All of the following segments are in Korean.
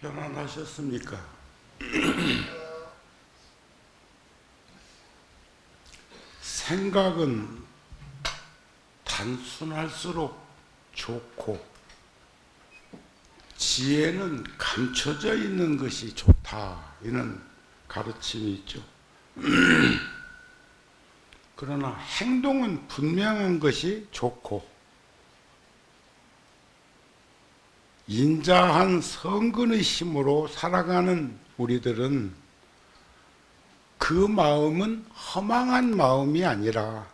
편안하셨습니까? 생각은 단순할수록 좋고 지혜는 감춰져 있는 것이 좋다, 이런 가르침이 있죠. 그러나 행동은 분명한 것이 좋고 인자한 성근의 힘으로 살아가는 우리들은 그 마음은 허망한 마음이 아니라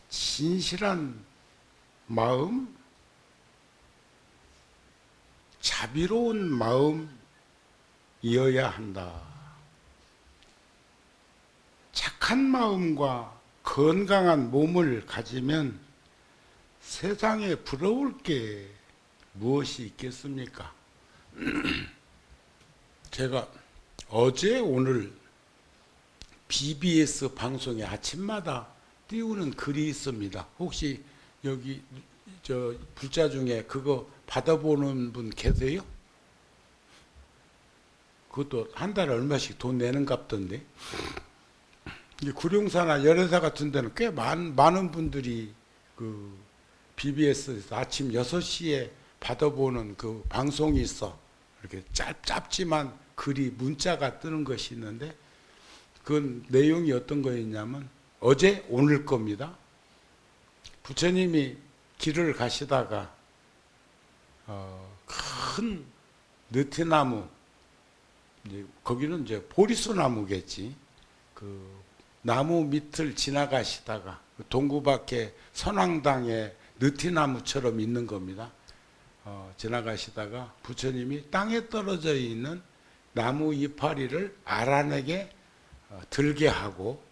진실한 마음, 자비로운 마음이어야 한다. 착한 마음과 건강한 몸을 가지면 세상에 부러울 게 무엇이 있겠습니까? 제가 어제 오늘 BBS 방송에 아침마다 띄우는 글이 있습니다. 혹시 여기 저 불자 중에 그거 받아보는 분 계세요? 그것도 한 달에 얼마씩 돈 내는 값던데. 구룡사나 열애사 같은 데는 꽤 많은 분들이 그 BBS에서 아침 6시에 받아보는 그 방송이 있어. 이렇게 짧지만 글이 문자가 뜨는 것이 있는데 그 내용이 어떤 거였냐면 어제 오늘 겁니다. 부처님이 길을 가시다가 큰 느티나무, 거기는 이제 보리수 나무겠지. 그 나무 밑을 지나가시다가 동구밖에 선왕당에 느티나무처럼 있는 겁니다. 지나가시다가 부처님이 땅에 떨어져 있는 나무 이파리를 알아내게 들게 하고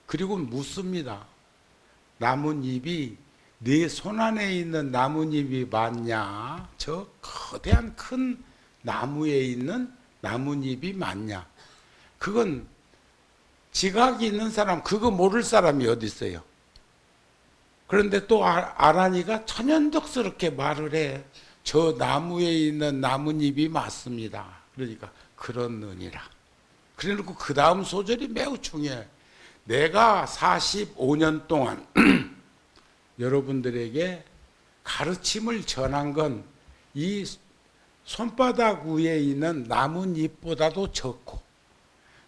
그리고 묻습니다. 나뭇잎이 네 손 안에 있는 나뭇잎이 맞냐? 저 거대한 큰 나무에 있는 나뭇잎이 맞냐? 그건 지각이 있는 사람, 그거 모를 사람이 어디 있어요? 그런데 또 아라니가 천연덕스럽게 말을 해. 저 나무에 있는 나뭇잎이 맞습니다. 그러니까 그렇느니라. 그래놓고 그 다음 소절이 매우 중요해. 내가 45년 동안 여러분들에게 가르침을 전한 건 이 손바닥 위에 있는 나뭇잎보다도 적고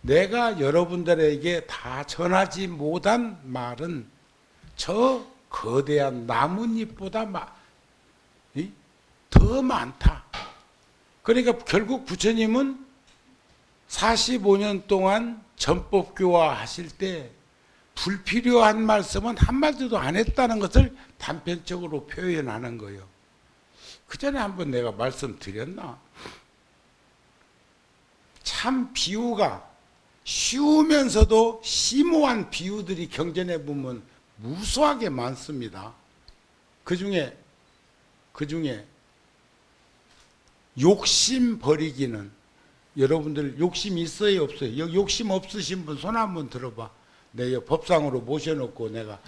내가 여러분들에게 다 전하지 못한 말은 저 거대한 나뭇잎보다 더 많다. 그러니까 결국 부처님은 45년 동안 전법교화 하실 때 불필요한 말씀은 한마디도 안 했다는 것을 단편적으로 표현하는 거예요. 그 전에 한번 내가 말씀드렸나? 참 비유가 쉬우면서도 심오한 비유들이 경전에 보면 무수하게 많습니다. 그 중에 욕심 버리기는, 여러분들 욕심 있어요 없어요? 여기 욕심 없으신 분 손 한번 들어봐. 내가 법상으로 모셔놓고 내가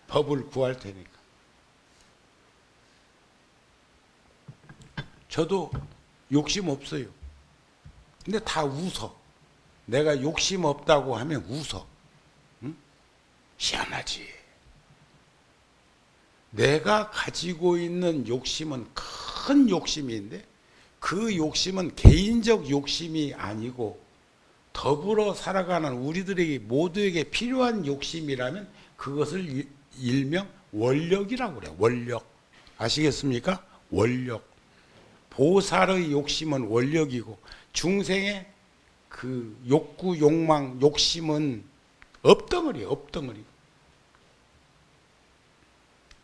법을 구할 테니까. 저도 욕심 없어요. 근데 다 웃어. 내가 욕심 없다고 하면 웃어. 응? 희한하지. 내가 가지고 있는 욕심은 큰 욕심인데 그 욕심은 개인적 욕심이 아니고 더불어 살아가는 우리들에게 모두에게 필요한 욕심이라면 그것을 일명 원력이라고 그래요. 원력. 아시겠습니까? 원력. 보살의 욕심은 원력이고 중생의 그 욕구, 욕망, 욕심은 업덩어리예요. 업덩어리.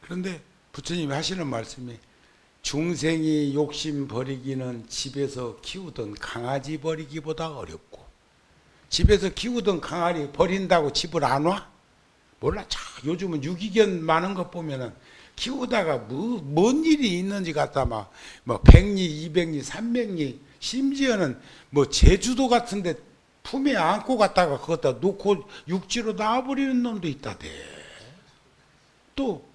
그런데 부처님이 하시는 말씀이 중생이 욕심 버리기는 집에서 키우던 강아지 버리기보다 어렵고 집에서 키우던 강아지 버린다고 집을 안 와? 몰라. 요즘은 유기견 많은 것 보면은 키우다가 뭔 일이 있는지 갖다 막 100리, 200리, 300리 심지어는 제주도 같은데 품에 안고 갔다가 그것다 놓고 육지로 놔버리는 놈도 있다대. 또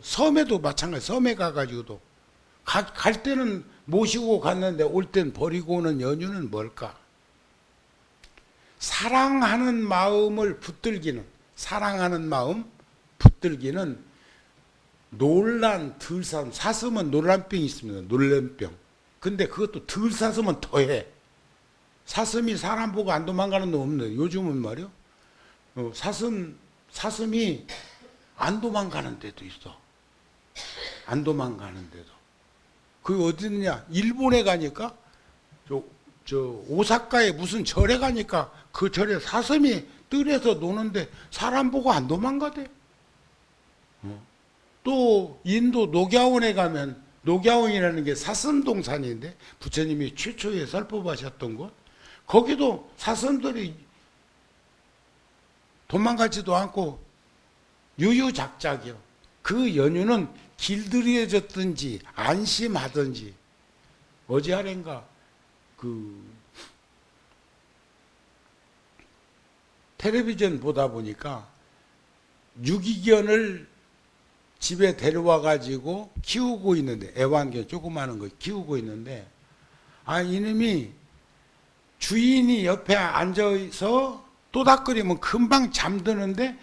섬에도 마찬가지. 섬에 가가지고도 갈 때는 모시고 갔는데 올 땐 버리고 오는 연유는 뭘까? 사랑하는 마음을 붙들기는, 사랑하는 마음 붙들기는 놀란 들삼, 사슴은 놀란병이 있습니다. 놀란병. 근데 그것도 들 사슴은 더해. 사슴이 사람 보고 안 도망가는 놈 없네. 요즘은 말이요. 사슴이 안 도망가는 데도 있어. 안 도망가는 데도. 그 어디냐? 일본에 가니까 저 오사카에 무슨 절에 가니까 그 절에 사슴이 뜰에서 노는데 사람 보고 안 도망가대. 또 인도 녹야원에 가면 녹야원이라는 게 사슴동산인데 부처님이 최초에 설법하셨던 곳, 거기도 사슴들이 도망가지도 않고 유유작작이요. 그 연유는 길들여졌든지 안심하든지. 어제하랜가 그 텔레비전 보다 보니까 유기견을 집에 데려와 가지고 키우고 있는데, 애완견 조그마한 거 키우고 있는데, 이놈이 주인이 옆에 앉아서 또닥거리면 금방 잠드는데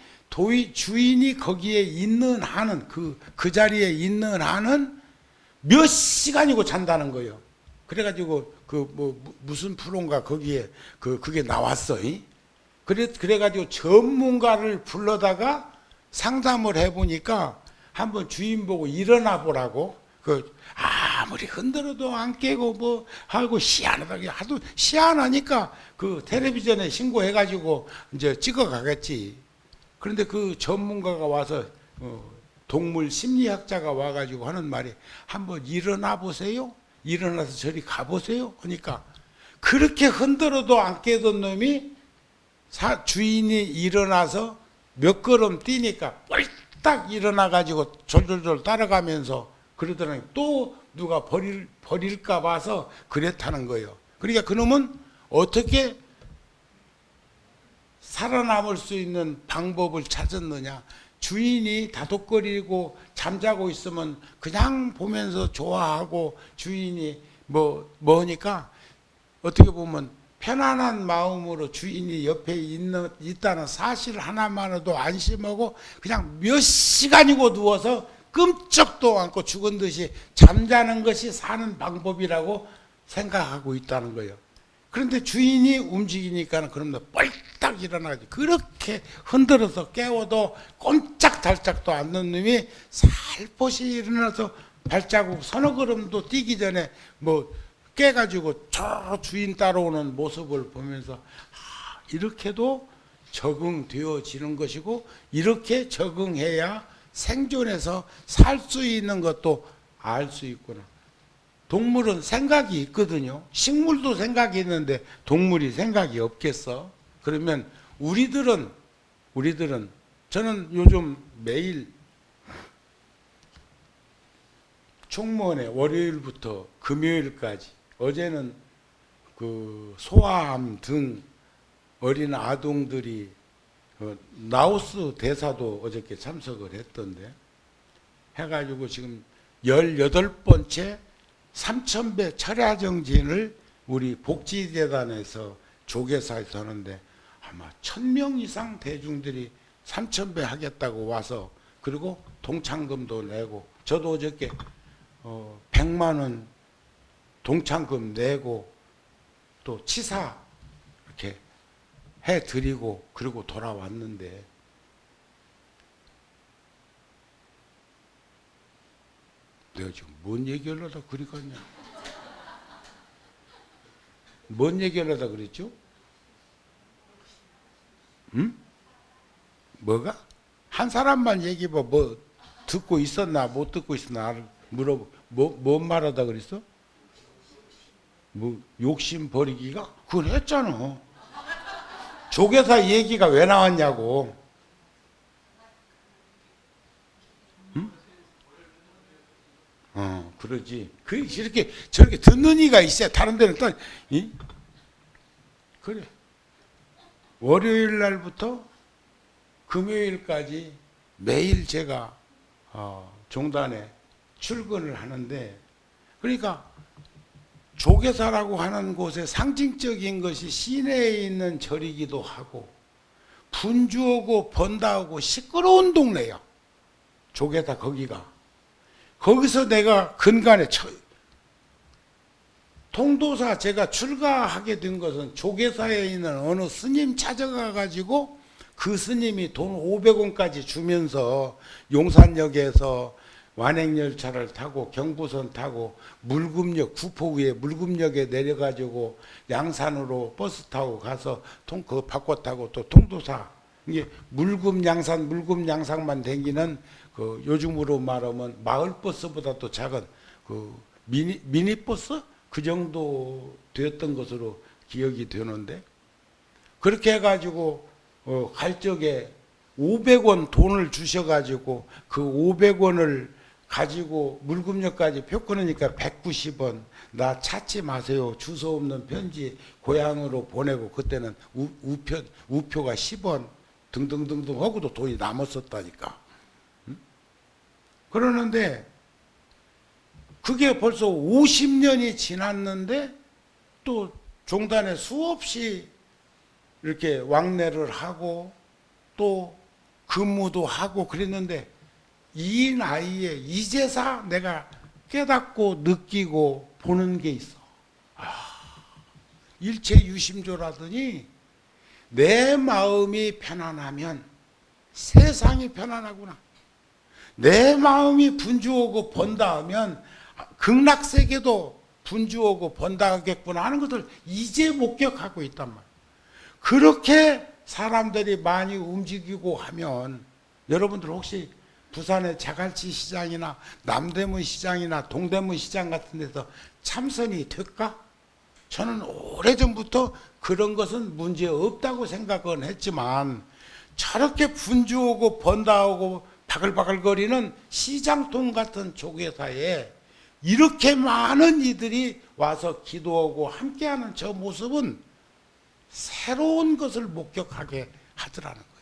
주인이 거기에 있는 한은, 그 자리에 있는 한은 몇 시간이고 잔다는 거예요. 그래가지고 무슨 프로인가 거기에 그게 나왔어. 그래가지고 전문가를 불러다가 상담을 해보니까 한번 주인 보고 일어나 보라고, 아무리 흔들어도 안 깨고 뭐 하고 희한하다고 하도 희한하니까 그 텔레비전에 신고해가지고 이제 찍어가겠지. 그런데 그 전문가가 와서 동물 심리학자가 와가지고 하는 말이, 한번 일어나 보세요. 일어나서 저리 가보세요. 그러니까 그렇게 흔들어도 안 깨던 놈이 주인이 일어나서 몇 걸음 뛰니까 딱 일어나가지고 졸졸졸 따라가면서 그러더니 또 누가 버릴까 봐서 그랬다는 거예요. 그러니까 그놈은 어떻게 살아남을 수 있는 방법을 찾았느냐. 주인이 다독거리고 잠자고 있으면 그냥 보면서 좋아하고, 주인이 뭐니까 어떻게 보면 편안한 마음으로 주인이 옆에 있다는 사실 하나만으로도 안심하고 그냥 몇 시간이고 누워서 끔찍도 않고 죽은 듯이 잠자는 것이 사는 방법이라고 생각하고 있다는 거예요. 그런데 주인이 움직이니까 그럼 뻘딱 일어나지. 그렇게 흔들어서 깨워도 꼼짝달짝도 않는 놈이 살포시 일어나서 발자국 서너 걸음도 뛰기 전에 깨가지고 저 주인 따라오는 모습을 보면서 이렇게도 적응되어지는 것이고, 이렇게 적응해야 생존해서 살 수 있는 것도 알 수 있구나. 동물은 생각이 있거든요. 식물도 생각이 있는데 동물이 생각이 없겠어? 그러면 우리들은 저는 요즘 매일 총무원에 월요일부터 금요일까지, 어제는 그 소아암 등 어린 아동들이 라오스 대사도 어저께 참석을 했던데, 해가지고 지금 18번째 3000배 철야정진을 우리 복지재단에서 조계사에서 하는데, 아마 1000명 이상 대중들이 3000배 하겠다고 와서, 그리고 동창금도 내고, 저도 어저께 100만 원 동창금 내고 또 치사 이렇게 해드리고 그리고 돌아왔는데, 내가 지금 뭔 얘기하려다 그리 갔냐? 뭔 얘기하려다 그랬죠? 응? 뭐가? 한 사람만 얘기해봐. 뭐 듣고 있었나 못 듣고 있었나 물어보. 뭔 말하다 그랬어? 욕심 버리기가? 그건 했잖아. 조계사 얘기가 왜 나왔냐고. 그러지. 이렇게 저렇게 듣는 이가 있어야. 다른 데는 또 그래. 월요일 날부터 금요일까지 매일 제가 종단에 출근을 하는데, 그러니까 조계사라고 하는 곳에 상징적인 것이 시내에 있는 절이기도 하고 분주하고 번다하고 시끄러운 동네야. 조계사 거기가. 거기서 내가 근간에 통도사 제가 출가하게 된 것은 조계사에 있는 어느 스님 찾아가 가지고 그 스님이 돈 500원까지 주면서 용산역에서 완행열차를 타고 경부선 타고 물금역 구포구에 물금역에 내려가지고 양산으로 버스 타고 가서 그 바꿔 타고 또 통도사 이게 물금 양산만 댕기는 그 요즘으로 말하면 마을 버스보다 또 작은 그 미니버스 그 정도 되었던 것으로 기억이 되는데 그렇게 해가지고 갈 적에 500원 돈을 주셔가지고 그 500원을 가지고 물금역까지 표 끊으니까 190원. 나 찾지 마세요. 주소 없는 편지 고향으로 보내고 그때는 우표가 10원 등등등등 하고도 돈이 남았었다니까. 응? 그러는데 그게 벌써 50년이 지났는데 또 종단에 수없이 이렇게 왕래를 하고 또 근무도 하고 그랬는데 이 나이에 이제서 내가 깨닫고 느끼고 보는 게 있어. 일체유심조라더니 내 마음이 편안하면 세상이 편안하구나. 내 마음이 분주하고 번다 하면 극락세계도 분주하고 번다 하겠구나 하는 것을 이제 목격하고 있단 말이야. 그렇게 사람들이 많이 움직이고 하면 여러분들 혹시 부산의 자갈치 시장이나 남대문 시장이나 동대문 시장 같은 데서 참선이 될까? 저는 오래전부터 그런 것은 문제 없다고 생각은 했지만 저렇게 분주하고 번다하고 바글바글거리는 시장통 같은 조계사에 이렇게 많은 이들이 와서 기도하고 함께하는 저 모습은 새로운 것을 목격하게 하더라는 거예요.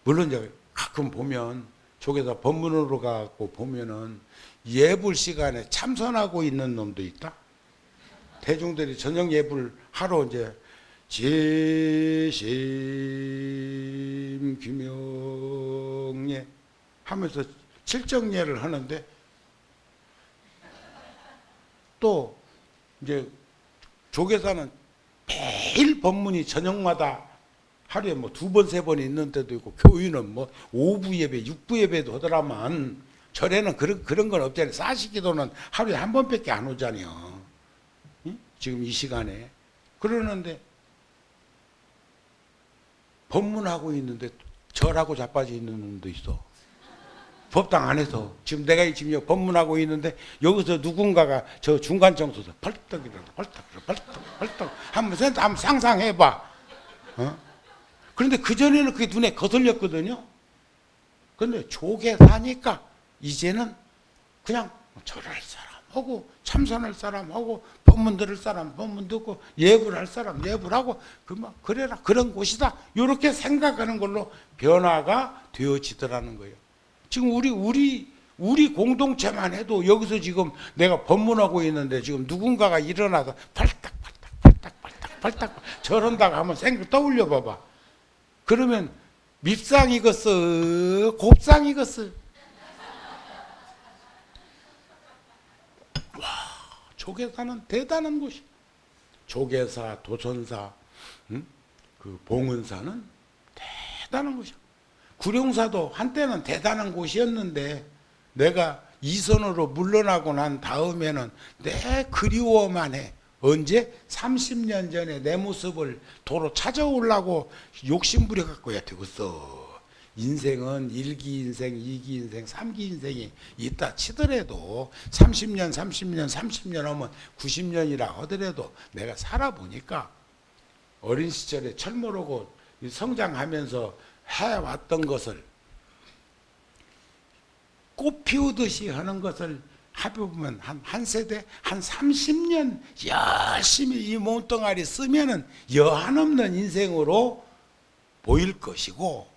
물론 이제 가끔 보면 조계사 법문으로 가고 보면은 예불 시간에 참선하고 있는 놈도 있다. 대중들이 저녁 예불 하러 이제 제심 규명예 하면서 칠정예를 하는데 또 이제 조계사는 매일 법문이 저녁마다 하루에 뭐 2번, 3번 있는 때도 있고 교인은 뭐 5부 예배, 6부 예배도 하더라만 절에는 그런 건 없잖아요. 사시기도는 하루에 한 번밖에 안 오잖아요. 응? 지금 이 시간에. 그러는데 법문하고 있는데 절하고 자빠져 있는 놈도 있어. 법당 안에서 지금 내가 지금 여기 법문하고 있는데 여기서 누군가가 저 중간 정서에서 펄떡이라도 펄떡 한번 상상해봐. 어? 그런데 그전에는 그게 눈에 거슬렸거든요. 그런데 조계사니까 이제는 그냥 절할 사람 하고 참선할 사람 하고 법문 들을 사람 법문 듣고 예불할 사람 예불하고 그래라 그런 곳이다. 이렇게 생각하는 걸로 변화가 되어지더라는 거예요. 지금 우리 공동체만 해도 여기서 지금 내가 법문하고 있는데 지금 누군가가 일어나서 팔딱 저런다고 한번 생각 떠올려 봐봐. 그러면 밉상이겠어 곱상이겠어. 와, 조계사는 대단한 곳이. 조계사, 도선사, 그 봉은사는 대단한 곳이야. 구룡사도 한때는 대단한 곳이었는데 내가 이선으로 물러나고 난 다음에는 내 그리워만 해. 언제? 30년 전에 내 모습을 도로 찾아오려고 욕심부려 갖고야 되겠어. 인생은 1기 인생, 2기 인생, 3기 인생이 있다 치더라도 30년 하면 90년이라 하더라도 내가 살아보니까 어린 시절에 철모르고 성장하면서 해왔던 것을 꽃 피우듯이 하는 것을 해보면 한 세대 한 30년 열심히 이 몸뚱아리 쓰면은 여한없는 인생으로 보일 것이고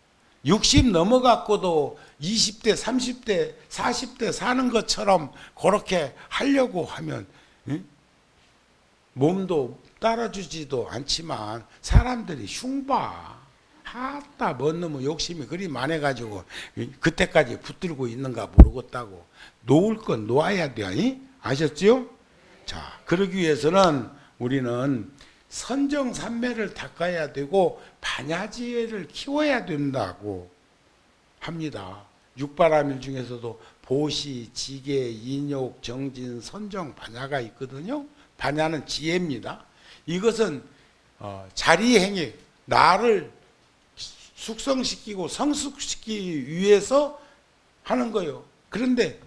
60 넘어갖고도 20대, 30대, 40대 사는 것처럼 그렇게 하려고 하면 몸도 따라주지도 않지만 사람들이 흉봐. 하다 뭔 놈의 욕심이 그리 많아가지고 그때까지 붙들고 있는가 모르겠다고. 놓을 건 놓아야 돼. 아셨죠? 자, 그러기 위해서는 우리는 선정산매를 닦아야 되고 반야지혜를 키워야 된다고 합니다. 육바라밀 중에서도 보시, 지계, 인욕, 정진, 선정, 반야가 있거든요. 반야는 지혜입니다. 이것은 자리행위, 나를 숙성시키고 성숙시키기 위해서 하는 거예요. 그런데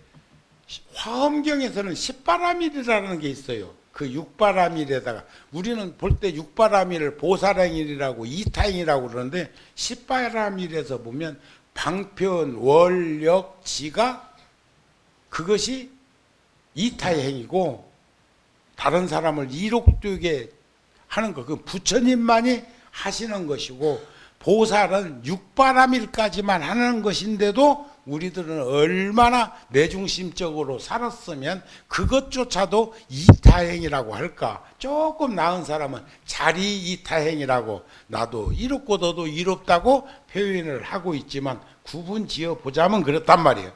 화엄경에서는 십바라밀이라는 게 있어요. 그 육바라밀에다가 우리는 볼 때 육바라밀을 보살행일이라고 이타행이라고 그러는데 십바라밀에서 보면 방편, 월력, 지가 그것이 이타행이고 다른 사람을 이롭되게 하는 거, 그 부처님만이 하시는 것이고 보살은 육바라밀까지만 하는 것인데도 우리들은 얼마나 내중심적으로 살았으면 그것조차도 이타행이라고 할까. 조금 나은 사람은 자리 이타행이라고 나도 이롭고 너도 이롭다고 표현을 하고 있지만 구분 지어 보자면 그렇단 말이에요.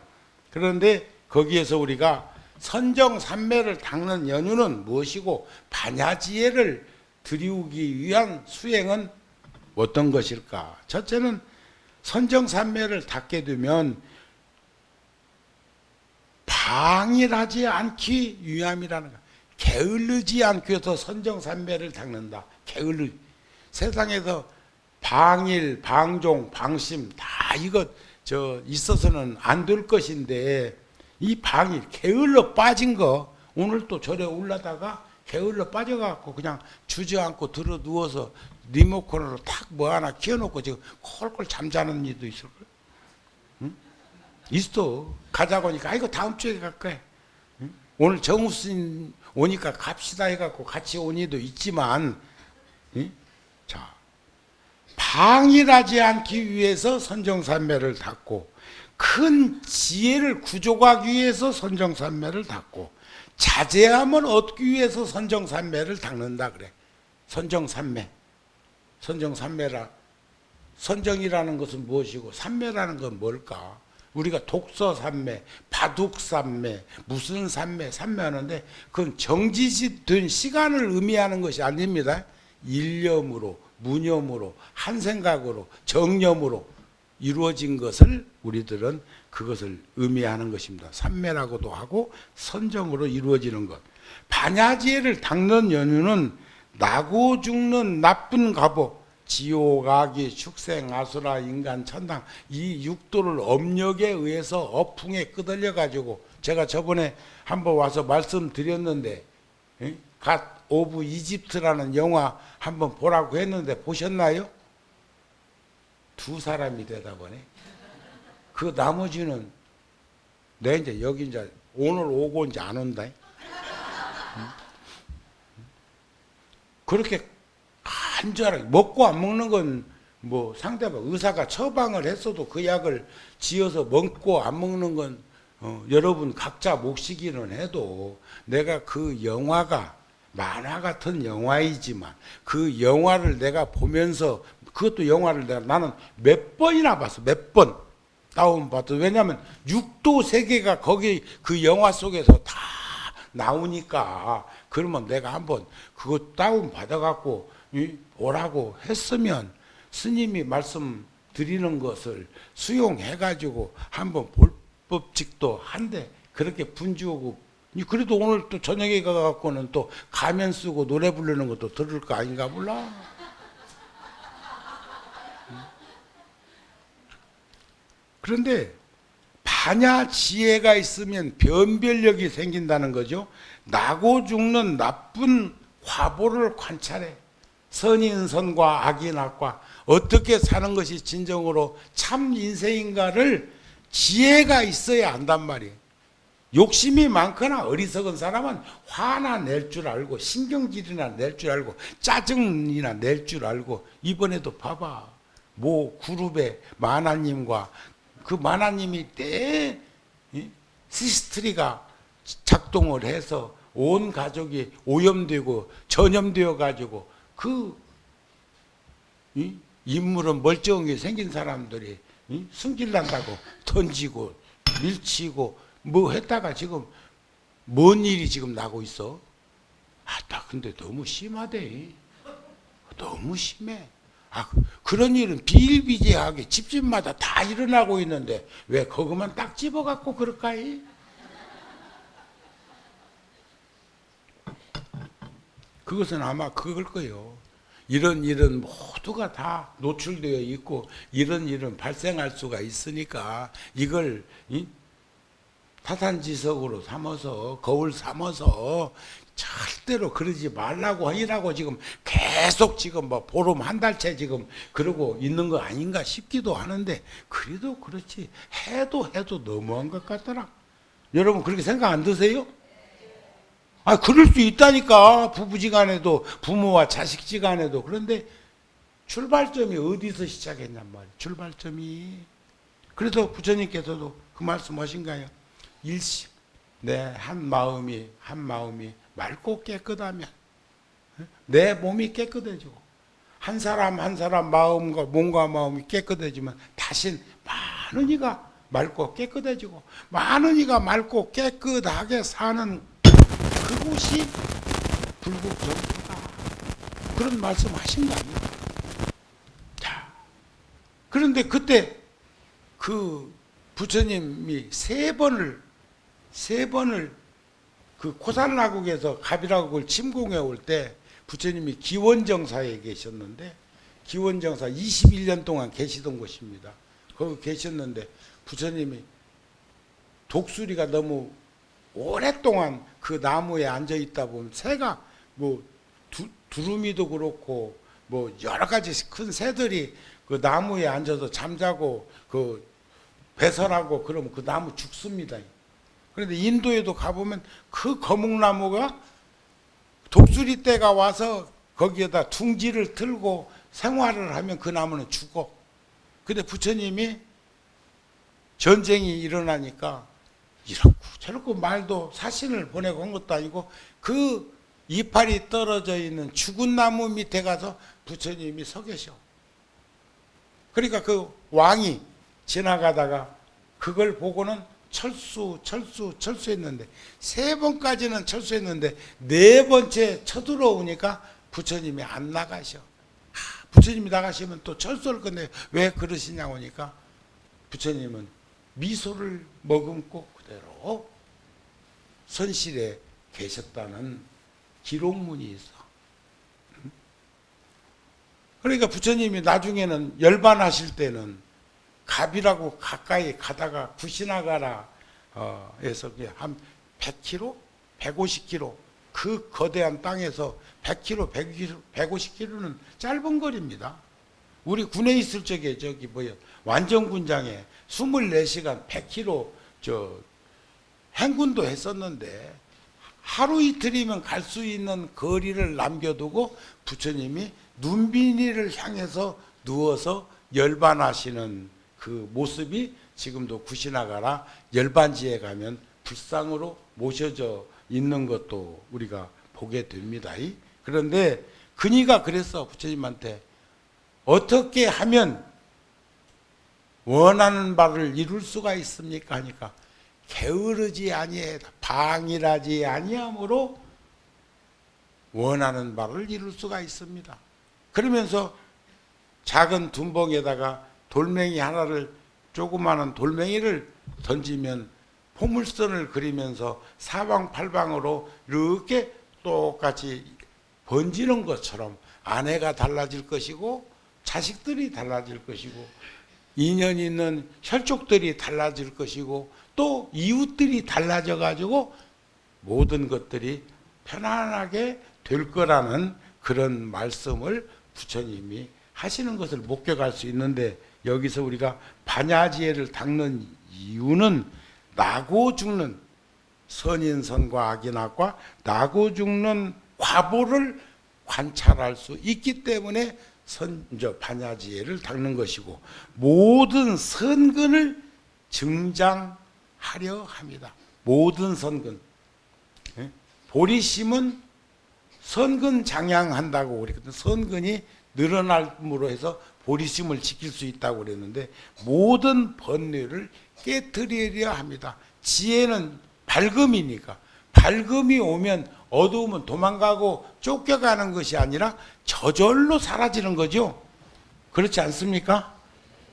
그런데 거기에서 우리가 선정산매를 닦는 연유는 무엇이고 반야지혜를 들이우기 위한 수행은 어떤 것일까? 첫째는 선정산매를 닦게 되면 방일하지 않기 위함이라는 거. 게을르지 않기 위해서 선정산매를 닦는다. 게을르. 세상에서 방일, 방종, 방심 다 이것 있어서는 안 될 것인데 이 방일, 게을러 빠진 거 오늘 또 절에 올라다가 게을러 빠져갖고 그냥 주저앉고 들어 누워서 리모컨으로 탁 뭐 하나 키워놓고 지금 콜콜 잠자는 일도 있을 거야. 응? 있어. 가자고 하니까 아이고 다음 주에 갈 거야. 응? 오늘 정우스님 오니까 갑시다 해갖고 같이 온 이도 있지만 응? 자, 방일하지 않기 위해서 선정산매를 닦고 큰 지혜를 구족하기 위해서 선정산매를 닦고 자제함을 얻기 위해서 선정산매를 닦는다 그래. 선정산매. 선정산매라. 선정이라는 것은 무엇이고 산매라는 건 뭘까? 우리가 독서산매, 바둑산매, 무슨 산매, 산매하는데 그건 정지된 시간을 의미하는 것이 아닙니다. 일념으로, 무념으로, 한 생각으로, 정념으로 이루어진 것을 우리들은 그것을 의미하는 것입니다. 산매라고도 하고 선정으로 이루어지는 것. 반야지혜를 닦는 연유는 나고 죽는 나쁜 가보, 지옥, 악이, 축생, 아수라, 인간, 천당 이 육도를 업력에 의해서 어풍에 끄들려 가지고 제가 저번에 한번 와서 말씀드렸는데 갓 오브 이집트라는 영화 한번 보라고 했는데 보셨나요? 두 사람이 되다 보네. 그 나머지는 내 이제 여기 이제 오늘 오고 이제 안 온다. 그렇게 간절하게 먹고 안 먹는 건 뭐 상대방 의사가 처방을 했어도 그 약을 지어서 먹고 안 먹는 건 여러분 각자 몫이기는 해도 내가 그 영화가 만화 같은 영화이지만 그 영화를 내가 보면서 그것도 영화를 나는 몇 번이나 봤어. 몇 번 다운받아. 왜냐하면 육도 세계가 거기 그 영화 속에서 다 나오니까 그러면 내가 한번 그거 다운 받아갖고 오라고 했으면 스님이 말씀드리는 것을 수용해가지고 한번 볼 법직도 한데 그렇게 분주하고 그래도 오늘 또 저녁에 가갖고는 또 가면 쓰고 노래 부르는 것도 들을 거 아닌가 몰라. 그런데 반야 지혜가 있으면 변별력이 생긴다는 거죠. 나고 죽는 나쁜 과보를 관찰해. 선인 선과 악인 악과 어떻게 사는 것이 진정으로 참 인생인가를 지혜가 있어야 한단 말이에요. 욕심이 많거나 어리석은 사람은 화나 낼 줄 알고 신경질이나 낼 줄 알고 짜증이나 낼 줄 알고 이번에도 봐봐. 모 그룹의 만화님과 그 만화님이 내 시스트리가 작동을 해서 온 가족이 오염되고 전염되어 가지고 그 인물은 멀쩡하게 생긴 사람들이 승질난다고 던지고 밀치고 뭐 했다가 지금 뭔 일이 지금 나고 있어? 나 근데 너무 심하대. 너무 심해. 그런 일은 비일비재하게 집집마다 다 일어나고 있는데 왜 그것만 딱 집어갖고 그럴까이? 그것은 아마 그걸 거예요. 이런 일은 모두가 다 노출되어 있고 이런 일은 발생할 수가 있으니까 이걸 타산지석으로 삼아서 거울 삼아서 절대로 그러지 말라고 하라고 지금 계속 지금 뭐 보름 한 달째 지금 그러고 있는 거 아닌가 싶기도 하는데 그래도 그렇지 해도 너무한 것 같더라. 여러분 그렇게 생각 안 드세요? 그럴 수 있다니까. 부부지간에도 부모와 자식지간에도. 그런데 출발점이 어디서 시작했냔 말이에요. 출발점이. 그래서 부처님께서도 그 말씀하신가요? 일심. 내 한 마음이 맑고 깨끗하면 내 몸이 깨끗해지고 한 사람 마음과 몸과 마음이 깨끗해지면 다신 많은 이가 맑고 깨끗해지고 많은 이가 맑고 깨끗하게 사는 그곳이 불국정토다. 그런 말씀하신 거 아니에요? 자, 그런데 그때 그 부처님이 세 번을 그 코산라국에서 가비라국을 침공해 올 때 부처님이 기원정사에 계셨는데 기원정사 21년 동안 계시던 곳입니다. 거기 계셨는데 부처님이 독수리가 너무 오랫동안 그 나무에 앉아 있다 보면 새가 뭐 두루미도 그렇고 뭐 여러 가지 큰 새들이 그 나무에 앉아서 잠자고 그 배설하고 그러면 그 나무 죽습니다. 그런데 인도에도 가보면 그 거목나무가 독수리 떼가 와서 거기에다 둥지를 틀고 생활을 하면 그 나무는 죽어. 근데 부처님이 전쟁이 일어나니까 이렇고 저렇고 말도 사신을 보내고 한 것도 아니고 그 이파리 떨어져 있는 죽은 나무 밑에 가서 부처님이 서 계셔. 그러니까 그 왕이 지나가다가 그걸 보고는 철수했는데 세 번까지는 철수했는데 네 번째 쳐들어오니까 부처님이 안 나가셔. 부처님이 나가시면 또 철수할 건데 왜 그러시냐고 하니까 부처님은 미소를 머금고 그대로 선실에 계셨다는 기록문이 있어. 그러니까 부처님이 나중에는 열반하실 때는 갑이라고 가까이 가다가 구시나가라 에서 한 100km, 150km 그 거대한 땅에서 100km, 150km는 짧은 거리입니다. 우리 군에 있을 적에 완전군장에 24시간 100km 행군도 했었는데 하루 이틀이면 갈 수 있는 거리를 남겨두고 부처님이 눈비니를 향해서 누워서 열반하시는 그 모습이 지금도 구시나가라 열반지에 가면 불상으로 모셔져 있는 것도 우리가 보게 됩니다. 그런데 그니가 그랬어. 부처님한테 어떻게 하면 원하는 바를 이룰 수가 있습니까? 하니까 게으르지 아니해 방일하지 아니함으로 원하는 바를 이룰 수가 있습니다. 그러면서 작은 둔벙에다가 돌멩이 하나를 조그마한 돌멩이를 던지면 포물선을 그리면서 사방팔방으로 이렇게 똑같이 번지는 것처럼 아내가 달라질 것이고 자식들이 달라질 것이고 인연 있는 혈족들이 달라질 것이고 또 이웃들이 달라져 가지고 모든 것들이 편안하게 될 거라는 그런 말씀을 부처님이 하시는 것을 목격할 수 있는데 여기서 우리가 반야지혜를 닦는 이유는 나고 죽는 선인선과 악인악과 나고 죽는 과보를 관찰할 수 있기 때문에 반야지혜를 닦는 것이고 모든 선근을 증장하려 합니다. 모든 선근. 보리심은 선근 장양한다고 그랬거든. 선근이 늘어남으로 해서 보리심을 지킬 수 있다고 그랬는데 모든 번뇌를 깨트리려 합니다. 지혜는 밝음이니까 밝음이 오면 어두움은 도망가고 쫓겨가는 것이 아니라 저절로 사라지는 거죠. 그렇지 않습니까?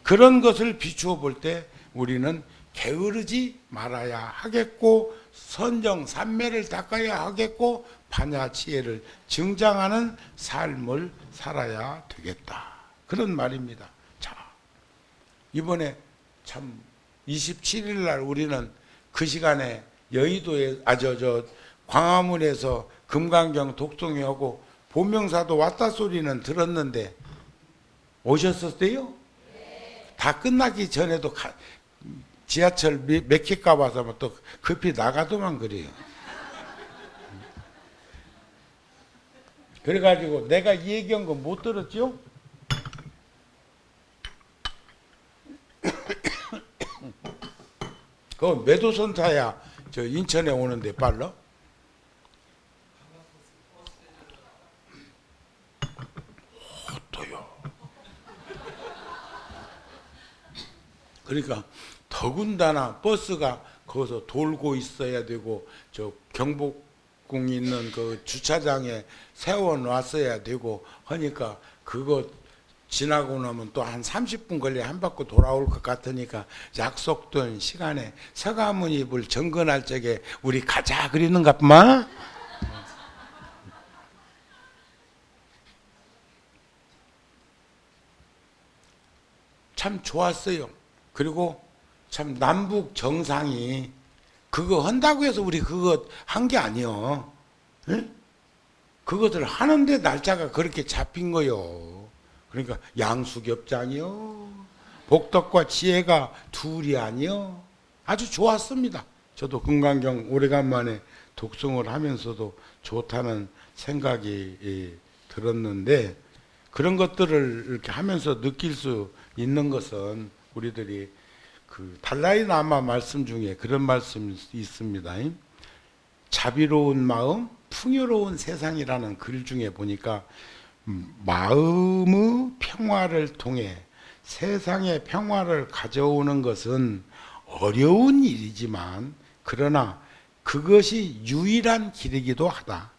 그런 것을 비추어 볼 때 우리는 게으르지 말아야 하겠고 선정삼매를 닦아야 하겠고 반야지혜를 증장하는 삶을 살아야 되겠다. 그런 말입니다. 자, 이번에 참 27일 날 우리는 그 시간에 여의도에 광화문에서 금강경 독송회하고 보명사도 왔다 소리는 들었는데 오셨었대요? 다 끝나기 전에도 지하철 몇 킬까 봐서 또 급히 나가도만 그래요. 그래가지고 내가 이 얘기한 거 못 들었죠? 그 매도선 타야 저 인천에 오는데 빨라? 또요. 그러니까 더군다나 버스가 거기서 돌고 있어야 되고 저 경복궁 있는 그 주차장에 세워 놨어야 되고 하니까 그거 지나고 나면 또 한 30분 걸려 한 바퀴 돌아올 것 같으니까 약속된 시간에 서가모니불 정근할 적에 우리 가자 그러는갑마. 참 좋았어요. 그리고 참 남북 정상이 그거 한다고 해서 우리 그거 한 게 아니요. 그것을 하는데 날짜가 그렇게 잡힌 거요. 그러니까 양수겹장이요. 복덕과 지혜가 둘이 아니요. 아주 좋았습니다. 저도 금강경 오래간만에 독송을 하면서도 좋다는 생각이 들었는데 그런 것들을 이렇게 하면서 느낄 수 있는 것은 우리들이 그 달라이라마 말씀 중에 그런 말씀이 있습니다. 자비로운 마음, 풍요로운 세상이라는 글 중에 보니까 마음의 평화를 통해 세상의 평화를 가져오는 것은 어려운 일이지만 그러나 그것이 유일한 길이기도 하다.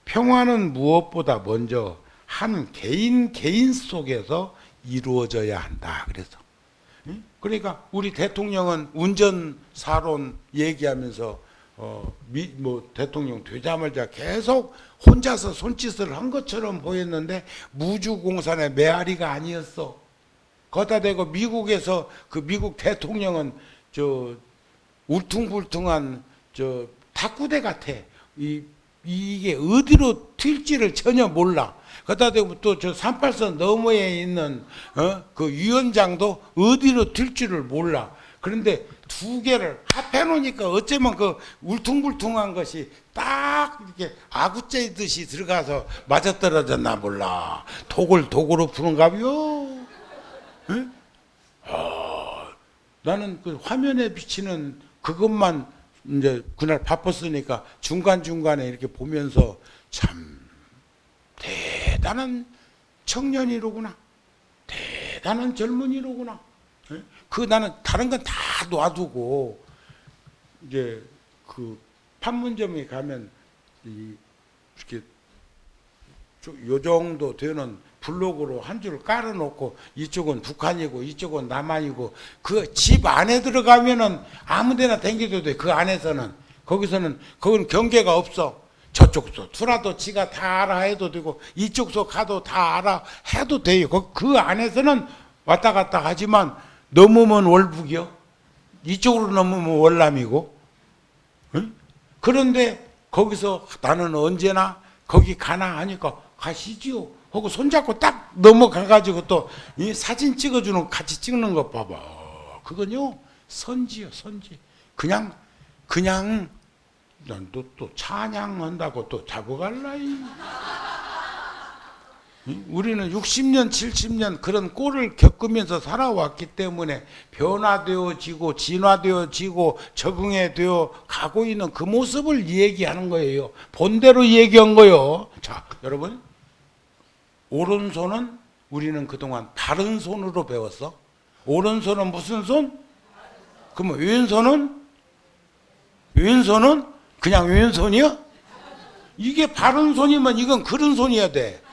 평화는 무엇보다 먼저 한 개인 속에서 이루어져야 한다. 그래서 그러니까 우리 대통령은 운전사론 얘기하면서 대통령 되자마자 계속 혼자서 손짓을 한 것처럼 보였는데 무주공산의 메아리가 아니었어. 거기다 대고 미국에서 그 미국 대통령은 저 울퉁불퉁한 저 탁구대 같아. 이게 어디로 튈지를 전혀 몰라. 거기다 대고 또 저 38선 너머에 있는 그 위원장도 어디로 튈지를 몰라. 그런데 두 개를 합해 놓으니까 어쩌면 그 울퉁불퉁한 것이 딱 이렇게 아구째듯이 들어가서 맞아떨어졌나 몰라. 도구로 푸는가비요? 응? 나는 그 화면에 비치는 그것만 이제 그날 바빴으니까 중간중간에 이렇게 보면서 참 대단한 청년이로구나. 대단한 젊은이로구나. 그 나는 다른 건 다 놔두고 이제 그 판문점에 가면 이렇게 요 정도 되는 블록으로 한 줄 깔아놓고 이쪽은 북한이고 이쪽은 남한이고 그 집 안에 들어가면은 아무데나 댕겨도 돼. 그 안에서는 거기서는 그건 경계가 없어. 저쪽서 투라도 지가 다 알아 해도 되고 이쪽서 가도 다 알아 해도 돼요. 그 안에서는 왔다 갔다 하지만 넘으면 월북이요. 이쪽으로 넘으면 월남이고. 응? 그런데 거기서 나는 언제나 거기 가나 하니까 가시지요. 하고 손잡고 딱 넘어가가지고 또 이 사진 찍어주는 같이 찍는 것 봐봐. 그건요 선지요 선지. 그냥 난 또 찬양한다고 또 잡아갈라. 우리는 60년, 70년 그런 꼴을 겪으면서 살아왔기 때문에 변화되어지고 진화되어지고 적응되어 가고 있는 그 모습을 얘기하는 거예요. 본대로 얘기한 거예요. 자, 여러분, 오른손은 우리는 그동안 바른 손으로 배웠어. 오른손은 무슨 손? 그러면 왼손은? 왼손은 그냥 왼손이야? 이게 바른 손이면 이건 그른 손이어야 돼.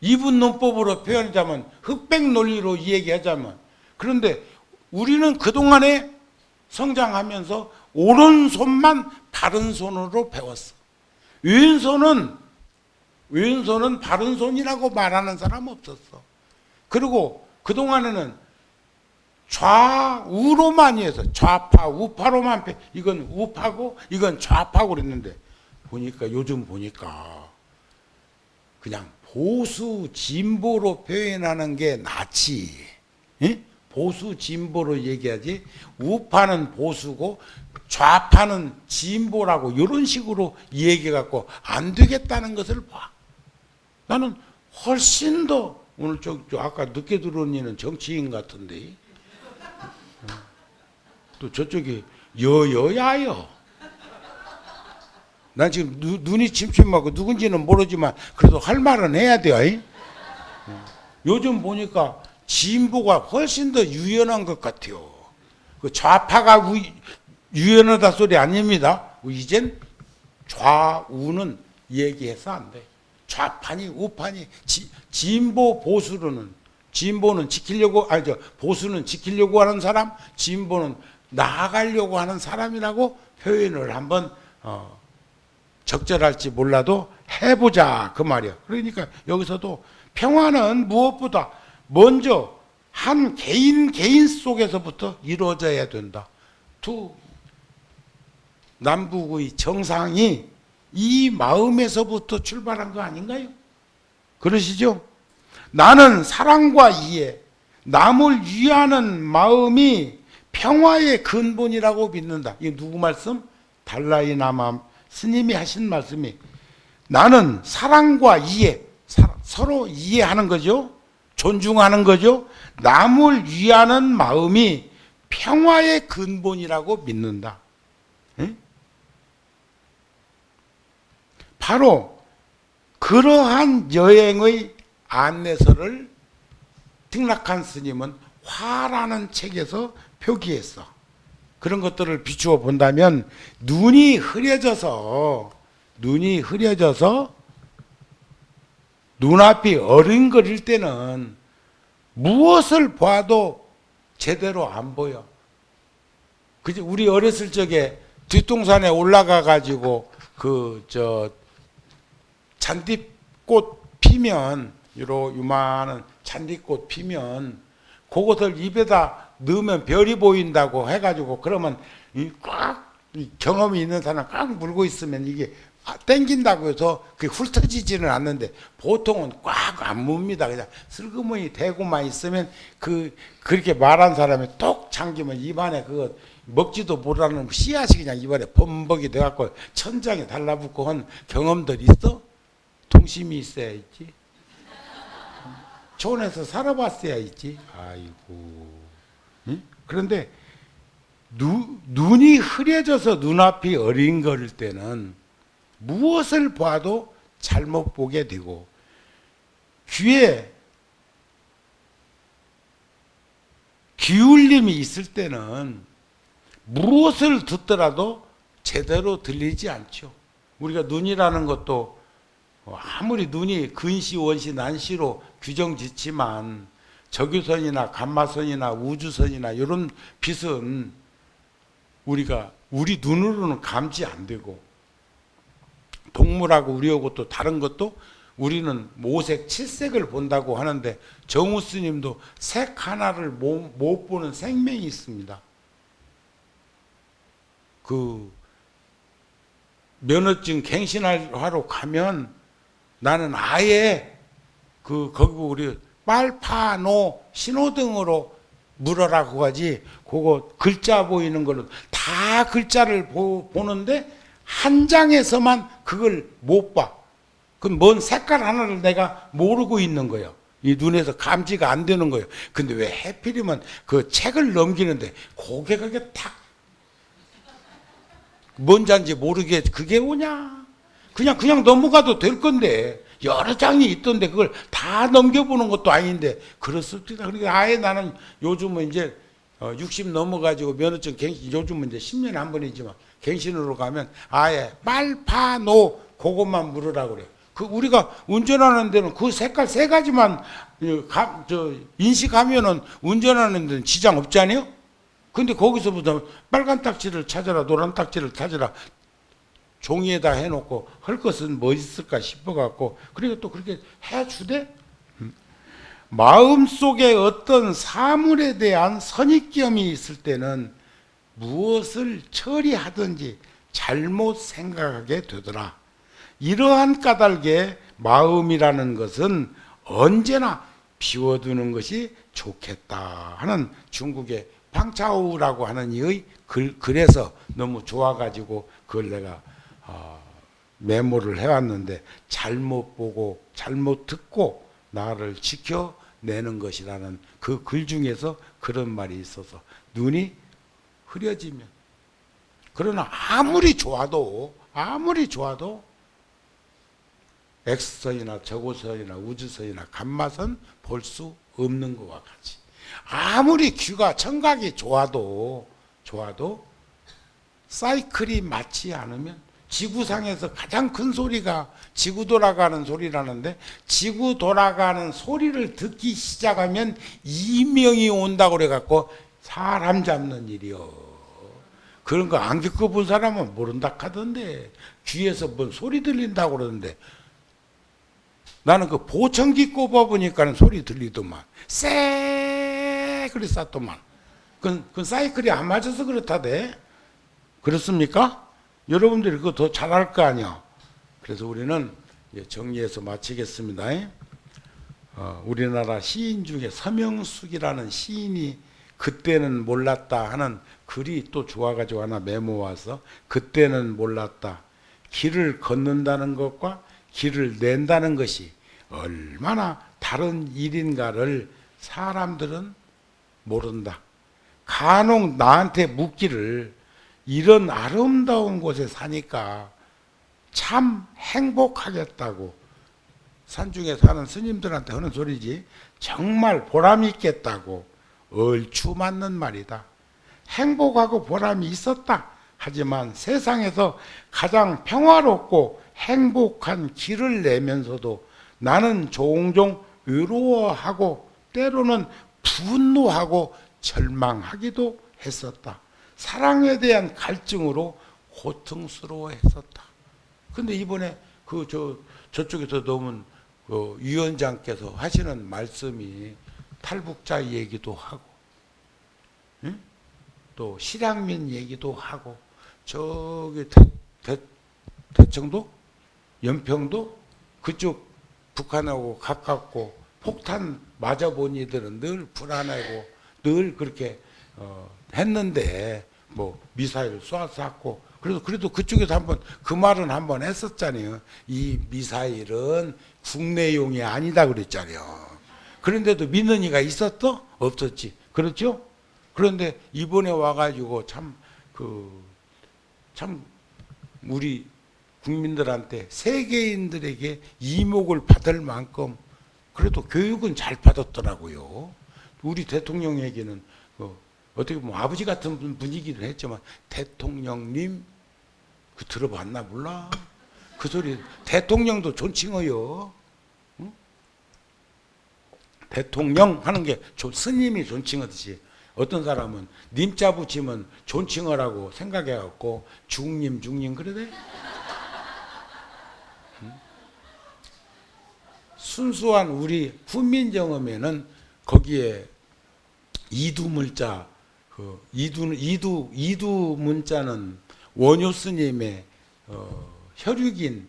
이분 논법으로 표현하자면 흑백 논리로 얘기하자면. 그런데 우리는 그동안에 성장하면서 오른손만 바른 손으로 배웠어. 왼손은 바른 손이라고 말하는 사람 없었어. 그리고 그동안에는 좌우로만 해서 좌파 우파로만 이건 우파고 이건 좌파고 그랬는데 요즘 보니까 그냥 보수 진보로 표현하는 게 낫지. 예? 보수 진보로 얘기하지. 우파는 보수고 좌파는 진보라고 이런 식으로 얘기해갖고 안 되겠다는 것을 봐. 나는 훨씬 더 오늘 아까 늦게 들어온 이는 정치인 같은데 또 저쪽이 여여야여. 난 지금 눈이 침침하고 누군지는 모르지만 그래도 할 말은 해야 돼요. 요즘 보니까 진보가 훨씬 더 유연한 것 같아요. 그 좌파가 유연하다 소리 아닙니다. 이젠 좌우는 얘기해서 안 돼. 좌파니 우파니 진보 보수로는 진보는 지키려고 보수는 지키려고 하는 사람, 진보는 나아가려고 하는 사람이라고 표현을 한번 적절할지 몰라도 해보자 그 말이야. 그러니까 여기서도 평화는 무엇보다 먼저 한 개인 속에서부터 이루어져야 된다. 남북의 정상이 이 마음에서부터 출발한 거 아닌가요? 그러시죠? 나는 사랑과 이해, 남을 위하는 마음이 평화의 근본이라고 믿는다. 이게 누구 말씀? 달라이라마 스님이 하신 말씀이 나는 사랑과 이해, 서로 이해하는 거죠. 존중하는 거죠. 남을 위하는 마음이 평화의 근본이라고 믿는다. 응? 바로 그러한 여행의 안내서를 틱락한 스님은 화라는 책에서 표기했어. 그런 것들을 비추어 본다면 눈이 흐려져서 눈앞이 어른거릴 때는 무엇을 봐도 제대로 안 보여. 그지? 우리 어렸을 적에 뒷동산에 올라가 가지고 잔디꽃 피면 요만한 잔디꽃 피면 그것을 입에다 넣으면 별이 보인다고 해가지고 그러면 경험이 있는 사람 꽉 물고 있으면 이게 땡긴다고 해서 그게 훑어지지는 않는데 보통은 꽉 안 뭅니다. 그냥 슬그머니 대고만 있으면 그렇게 말한 사람이 똑 잠기면 입안에 그거 먹지도 못하는 씨앗이 그냥 입안에 범벅이 돼갖고 천장에 달라붙고 한 경험들 있어? 동심이 있어야 있지. 촌에서 살아봤어야 있지. 아이고. 응? 그런데 눈이 흐려져서 눈앞이 어린거릴 때는 무엇을 봐도 잘못 보게 되고 귀에 기울림이 있을 때는 무엇을 듣더라도 제대로 들리지 않죠. 우리가 눈이라는 것도 아무리 눈이 근시, 원시, 난시로 규정짓지만 적유선이나 감마선이나 우주선이나 이런 빛은 우리 눈으로는 감지 안 되고 동물하고 우리하고 또 다른 것도 우리는 5색, 7색을 본다고 하는데 정우 스님도 색 하나를 못 보는 생명이 있습니다. 그 면허증 갱신하러 가면 나는 아예 거기 우리 빨파노 신호등으로 물어라고 하지 그거 글자 보이는 걸로 다 글자를 보는데 한 장에서만 그걸 못 봐. 그럼 뭔 색깔 하나를 내가 모르고 있는 거예요. 이 눈에서 감지가 안 되는 거예요. 근데 왜 해필이면 그 책을 넘기는데 고개가 탁 뭔 잔지 모르게 그게 오냐? 그냥 넘어가도 될 건데 여러 장이 있던데 그걸 다 넘겨보는 것도 아닌데 그렇습니다. 그러니까 아예 나는 요즘은 이제 60 넘어가지고 면허증 갱신 요즘은 이제 10년에 한 번이지만 갱신으로 가면 아예 빨파노 그것만 물으라고 그래요. 그 우리가 운전하는 데는 그 색깔 세 가지만 인식하면은 운전하는 데는 지장 없지 않아요? 근데 거기서부터 빨간 딱지를 찾아라, 노란 딱지를 찾아라, 종이에다 해놓고 할 것은 뭐 있을까 싶어갖고, 그리고 또 그렇게 해주대? 마음속에 어떤 사물에 대한 선입견이 있을 때는 무엇을 처리하든지 잘못 생각하게 되더라. 이러한 까닭에 마음이라는 것은 언제나 비워두는 것이 좋겠다 하는 중국의 방차오라고 하는 이의 글에서 너무 좋아가지고 그걸 내가 메모를 해왔는데, 잘못 보고 잘못 듣고 나를 지켜내는 것이라는 그 글 중에서 그런 말이 있어서 눈이 흐려지면, 그러나 아무리 좋아도 X선이나 저고선이나 우주선이나 감마선 볼 수 없는 것과 같이, 아무리 귀가 청각이 좋아도 사이클이 맞지 않으면, 지구상에서 가장 큰 소리가 지구 돌아가는 소리라는데, 지구 돌아가는 소리를 듣기 시작하면 이명이 온다고 그래갖고 사람 잡는 일이요. 그런 거 안 겪어본 사람은 모른다 하던데, 귀에서 뭔 소리 들린다고 그러는데, 나는 그 보청기 꼽아보니까 소리 들리더만 쎄 그리 쌌더만. 그건 사이클이 안 맞아서 그렇다대. 그렇습니까? 여러분들이 그거 더 잘할 거 아니야. 그래서 우리는 정리해서 마치겠습니다. 우리나라 시인 중에 서명숙이라는 시인이 그때는 몰랐다 하는 글이 또 좋아가지고 하나 메모와서, 그때는 몰랐다, 길을 걷는다는 것과 길을 낸다는 것이 얼마나 다른 일인가를 사람들은 모른다. 간혹 나한테 묻기를, 이런 아름다운 곳에 사니까 참 행복하겠다고, 산중에 사는 스님들한테 하는 소리지 정말 보람이 있겠다고. 얼추 맞는 말이다. 행복하고 보람이 있었다. 하지만 세상에서 가장 평화롭고 행복한 길을 내면서도 나는 종종 외로워하고 때로는 분노하고 절망하기도 했었다. 사랑에 대한 갈증으로 고통스러워했었다. 근데 이번에 저쪽에서 넘은 위원장께서 하시는 말씀이 탈북자 얘기도 하고, 응? 또 실향민 얘기도 하고, 저기 대청도, 연평도 그쪽 북한하고 가깝고 폭탄 맞아본 이들은 늘 불안하고 늘 그렇게 했는데, 뭐 미사일 쏘았고, 그래도 그쪽에서 한번 그 말은 한번 했었잖아요. 이 미사일은 국내용이 아니다 그랬잖아요. 그런데도 믿는 이가 있었어? 없었지. 그렇죠? 그런데 이번에 와가지고 참 우리 국민들한테, 세계인들에게 이목을 받을 만큼 그래도 교육은 잘 받았더라고요. 우리 대통령에게는 어떻게 보면 아버지 같은 분이기도 했지만, 대통령님 그 들어봤나 몰라. 그 소리 대통령도 존칭어요. 응? 대통령 하는 게 스님이 존칭하듯이, 어떤 사람은 님자 붙이면 존칭어라고 생각해갖고 중님 그러대. 순수한 우리 훈민정음에는 거기에 이두문자, 이두 문자는 원효 스님의 혈육인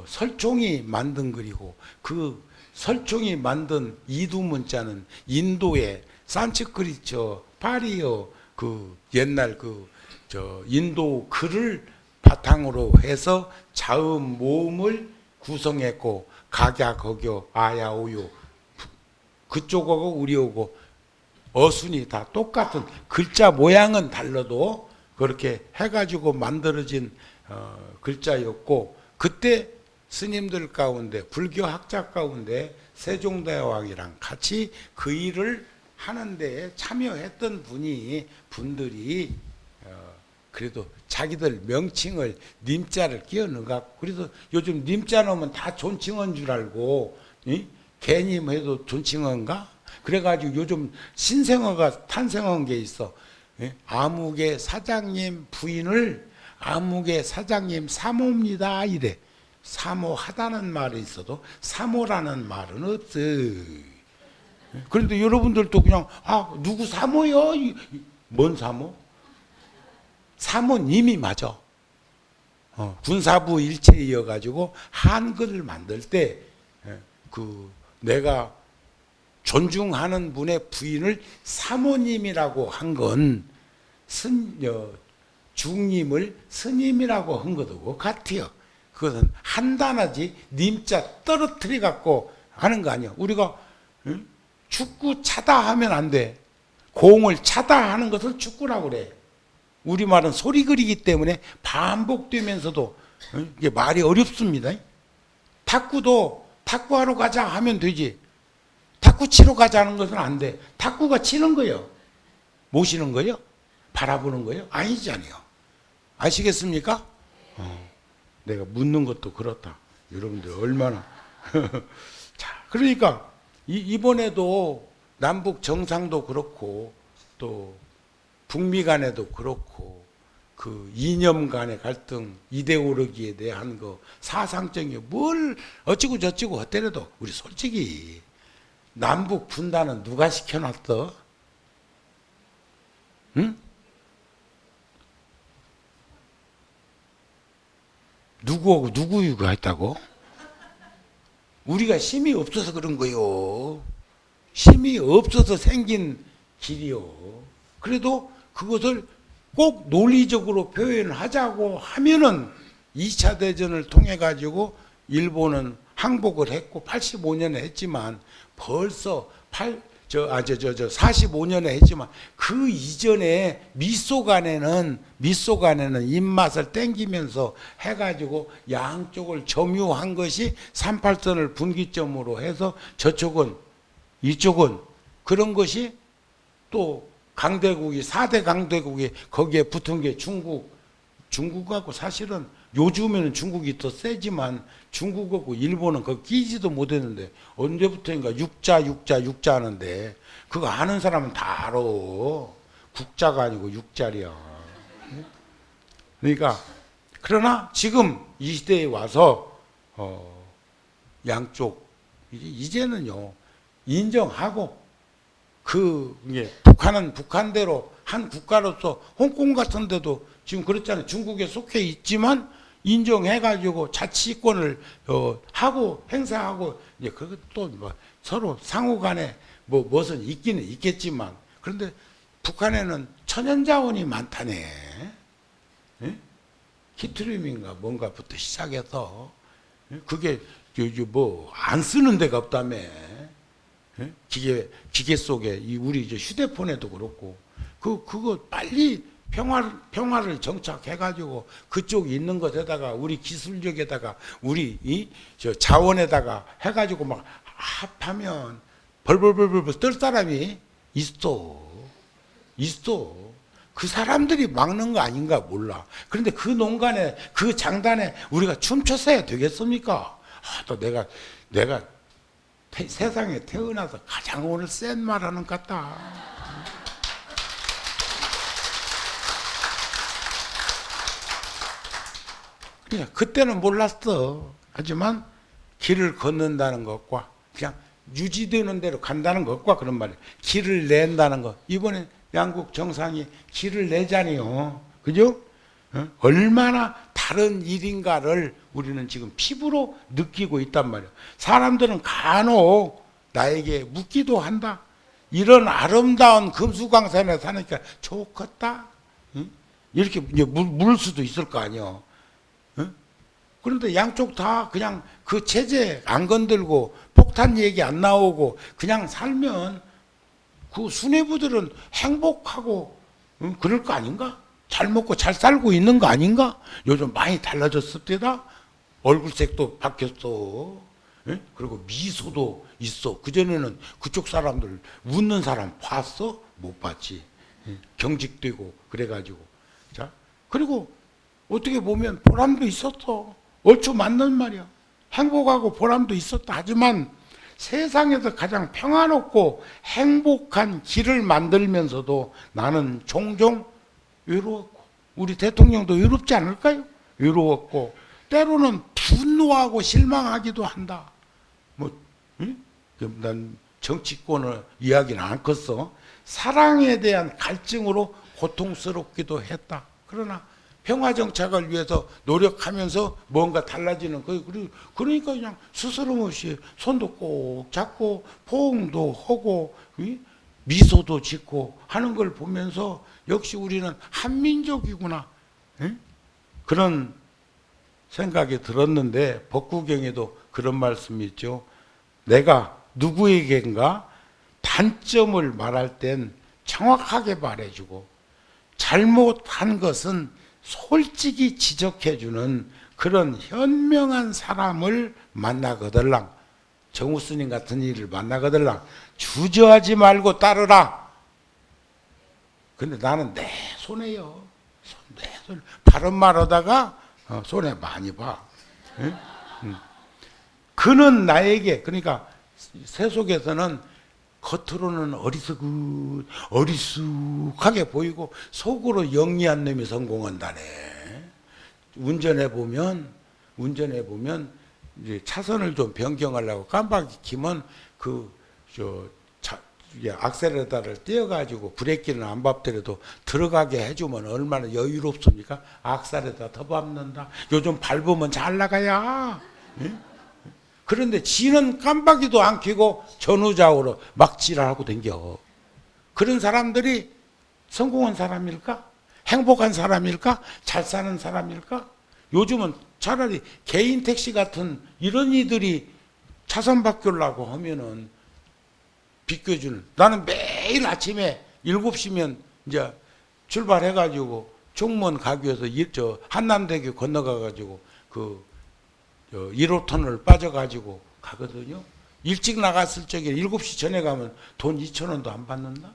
설총이 만든 글이고, 그 설총이 만든 이두 문자는 인도의 산츠크리처 파리어 옛날 인도 글을 바탕으로 해서 자음 모음을 구성했고 각야 거교 아야 오요 그쪽하고 우리하고 어순이 다 똑같은 글자 모양은 달라도 그렇게 해가지고 만들어진 글자였고 그때 스님들 가운데 불교 학자 가운데 세종대왕이랑 같이 그 일을 하는데 참여했던 분들이 그래도 자기들 명칭을 님자를 끼워 넣어갖고 그래서 요즘 님자 넣으면 다 존칭한 줄 알고 개님 해도 존칭한가? 그래가지고 요즘 신생어가 탄생한 게 있어. 아무개 사장님 부인을 아무개 사장님 사모입니다 이래. 사모하다는 말이 있어도 사모라는 말은 없어. 그런데 여러분들도 그냥 누구 사모요? 뭔 사모? 사모님이 맞아. 군사부 일체이어가지고 한글을 만들 때 내가 존중하는 분의 부인을 사모님이라고 한 건 중님을 스님이라고 한 것하고 같아요. 그것은 한 단어지 님자 떨어뜨려 갖고 하는 거 아니야. 우리가 축구 차다 하면 안 돼. 공을 차다 하는 것을 축구라고 그래. 우리말은 소리 그리기 때문에 반복되면서도 이게 말이 어렵습니다. 탁구도 탁구하러 가자 하면 되지. 탁구 치러 가자는 것은 안 돼. 탁구가 치는 거예요. 모시는 거예요? 바라보는 거예요? 아니잖아요. 아시겠습니까? 내가 묻는 것도 그렇다. 여러분들 얼마나 자, 그러니까 이번에도 남북 정상도 그렇고 또 북미 간에도 그렇고 그 이념 간의 갈등, 이데올로기에 대한 거 사상적인 뭘 어찌고 저찌고 하더라도 우리 솔직히 남북 분단은 누가 시켜놨어? 응? 누구하고 누구 이거 했다고? 우리가 힘이 없어서 그런 거요. 힘이 없어서 생긴 길이요. 그래도 그것을 꼭 논리적으로 표현하자고 하면은 2차 대전을 통해 가지고 일본은 항복을 했고 85년에 했지만 벌써 45년에 했지만 그 이전에 미소간에는 입맛을 땡기면서 해가지고 양쪽을 점유한 것이 38선을 분기점으로 해서 저쪽은 이쪽은 그런 것이 또 강대국이 4대 강대국이 거기에 붙은 게 중국하고 사실은 요즘에는 중국이 더 세지만 중국하고 일본은 거기 끼지도 못했는데 언제부터인가 육자 하는데 그거 아는 사람은 다 알아. 국자가 아니고 육자리야. 그러니까 그러나 지금 이 시대에 와서 양쪽 이제는요 인정하고 북한은 북한대로 한 국가로서 홍콩 같은 데도 지금 그렇잖아요. 중국에 속해 있지만 인정해가지고 자치권을 하고 행사하고 이제 그것도 뭐 서로 상호간에 무엇은 있기는 있겠지만 그런데 북한에는 천연자원이 많다네. 예? 키트륨인가 뭔가부터 시작해서 그게 안 쓰는 데가 없다며. 예? 기계 속에 우리 이제 휴대폰에도 그렇고 그거 빨리 평화를 정착해가지고 그쪽 있는 것에다가 우리 기술력에다가 우리 자원에다가 해가지고 막 합하면 벌벌벌벌 떨 사람이 있어. 그 사람들이 막는 거 아닌가 몰라. 그런데 그 농간에 그 장단에 우리가 춤췄어야 되겠습니까? 또 내가 세상에 태어나서 가장 오늘 센 말하는 것 같다. 그냥 그때는 몰랐어. 하지만 길을 걷는다는 것과 그냥 유지되는 대로 간다는 것과 그런 말이에요. 길을 낸다는 것. 이번에 양국 정상이 길을 내자니요. 그죠? 얼마나 다른 일인가를 우리는 지금 피부로 느끼고 있단 말이에요. 사람들은 간혹 나에게 묻기도 한다. 이런 아름다운 금수강산에 사니까 좋겠다. 이렇게 이제 물 수도 있을 거 아니에요. 그런데 양쪽 다 그냥 그 체제 안 건들고 폭탄 얘기 안 나오고 그냥 살면 그 수뇌부들은 행복하고 그럴 거 아닌가? 잘 먹고 잘 살고 있는 거 아닌가? 요즘 많이 달라졌습니다. 얼굴색도 바뀌었어. 예? 그리고 미소도 있어. 그전에는 그쪽 사람들 웃는 사람 봤어? 못 봤지. 예? 경직되고 그래가지고. 자, 그리고 어떻게 보면 보람도 있었어. 얼추 맞는 말이야. 행복하고 보람도 있었다. 하지만 세상에서 가장 평화롭고 행복한 길을 만들면서도 나는 종종 외로웠고, 우리 대통령도 외롭지 않을까요? 외로웠고, 때로는 분노하고 실망하기도 한다. 뭐, 응? 난 정치권을 이야기는 않겠어. 사랑에 대한 갈증으로 고통스럽기도 했다. 그러나 평화 정착을 위해서 노력하면서 뭔가 달라지는 그러니까 그냥 스스럼 없이 손도 꼭 잡고 포옹도 하고 미소도 짓고 하는 걸 보면서 역시 우리는 한민족이구나. 그런 생각이 들었는데 법구경에도 그런 말씀이 있죠. 내가 누구에겐가 단점을 말할 땐 정확하게 말해주고 잘못한 것은 솔직히 지적해주는 그런 현명한 사람을 만나거들랑, 정우스님 같은 이를 만나거들랑 주저하지 말고 따르라. 근데 나는 내 손해요. 내 손. 바른 말 하다가 손해 많이 봐. 응? 그는 나에게, 그러니까 세속에서는 겉으로는 어리숙하게 보이고 속으로 영리한 놈이 성공한다네. 운전해 보면 이제 차선을 좀 변경하려고 깜빡이 키면 악셀레터를 떼어가지고 브레이크는 안 밟더라도 들어가게 해주면 얼마나 여유롭습니까? 악셀레터 더 밟는다. 요즘 밟으면 잘 나가야. 응? 그런데 지는 깜빡이도 안 켜고 전후좌우로 막 지랄하고 댕겨. 그런 사람들이 성공한 사람일까? 행복한 사람일까? 잘 사는 사람일까? 요즘은 차라리 개인 택시 같은 이런 이들이 차선 바꾸려고 하면은 비껴주는. 나는 매일 아침에 7시면 이제 출발해가지고 종문 가기 위해서 한남대교 건너가가지고 1호터널 빠져가지고 가거든요. 일찍 나갔을 적에 7시 전에 가면 돈 2,000원도 안 받는다?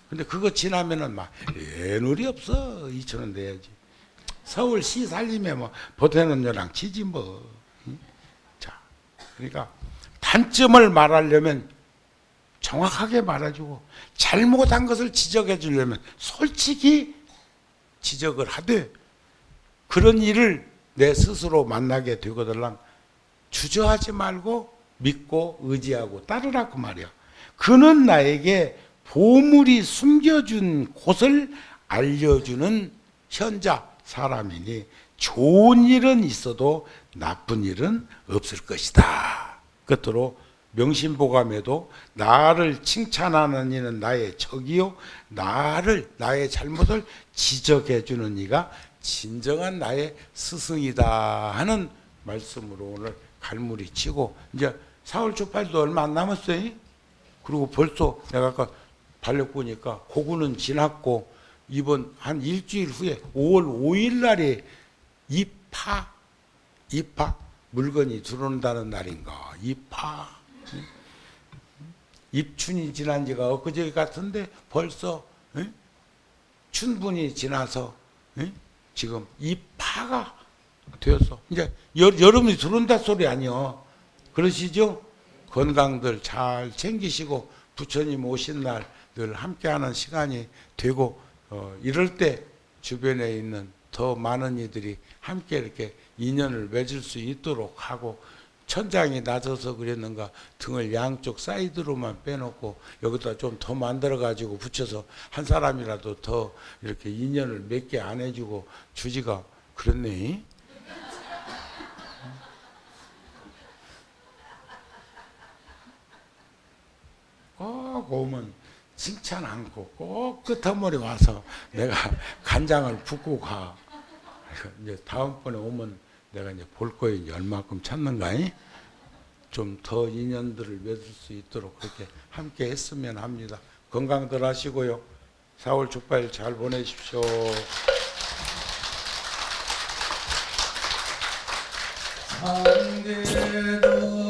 근데 그거 지나면은 막, 애놀이 없어. 2,000원 내야지. 서울시 살림에 뭐, 보태는 여랑 치지 뭐. 자, 그러니까 단점을 말하려면 정확하게 말해주고, 잘못한 것을 지적해 주려면 솔직히 지적을 하되, 그런 일을 내 스스로 만나게 되거들랑 주저하지 말고 믿고 의지하고 따르라 그 말이야. 그는 나에게 보물이 숨겨준 곳을 알려주는 현자 사람이니 좋은 일은 있어도 나쁜 일은 없을 것이다. 끝으로 명심보감에도 나를 칭찬하는 이는 나의 적이요 나의 잘못을 지적해 주는 이가 진정한 나의 스승이다 하는 말씀으로 오늘 갈무리 치고, 이제 4월 초팔도 얼마 안 남았어요. 그리고 벌써 내가 아까 달력 보니까 고구는 지났고 이번 한 일주일 후에 5월 5일 날에 입하 물건이 들어온다는 날인가. 입춘이 지난 지가 엊그제 같은데 벌써 춘분이 지나서 지금 입하가 되었어. 이제 여름이 들어온다 소리 아니요. 그러시죠? 건강들 잘 챙기시고 부처님 오신 날 늘 함께하는 시간이 되고 이럴 때 주변에 있는 더 많은 이들이 함께 이렇게 인연을 맺을 수 있도록 하고, 천장이 낮아서 그랬는가 등을 양쪽 사이드로만 빼놓고 여기다 좀 더 만들어 가지고 붙여서 한 사람이라도 더 이렇게 인연을 맺게 안 해주고 주지가 그렇네. 꼭 오면 칭찬 않고 꼭 끝머리 와서 내가 간장을 붓고 가. 이제 다음번에 오면 내가 이제 볼 거에 이제 얼마큼 찾는가이? 좀 더 인연들을 맺을 수 있도록 그렇게 함께 했으면 합니다. 건강들 하시고요. 4월 축발 잘 보내십시오. 상대도